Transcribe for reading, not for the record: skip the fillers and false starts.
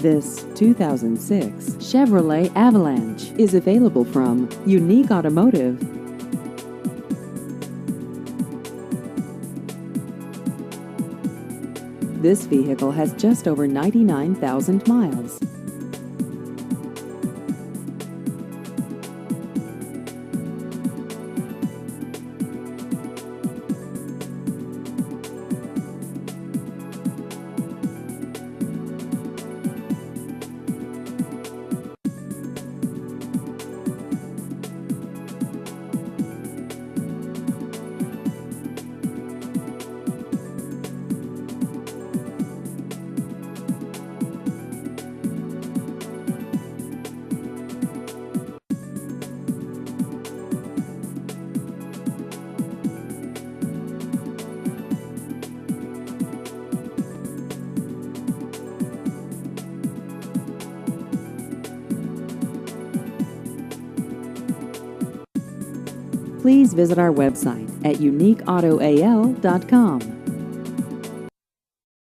This 2006 Chevrolet Avalanche is available from Unique Automotive. This vehicle has just over 99,000 miles. Please visit our website at uniqueautoal.com.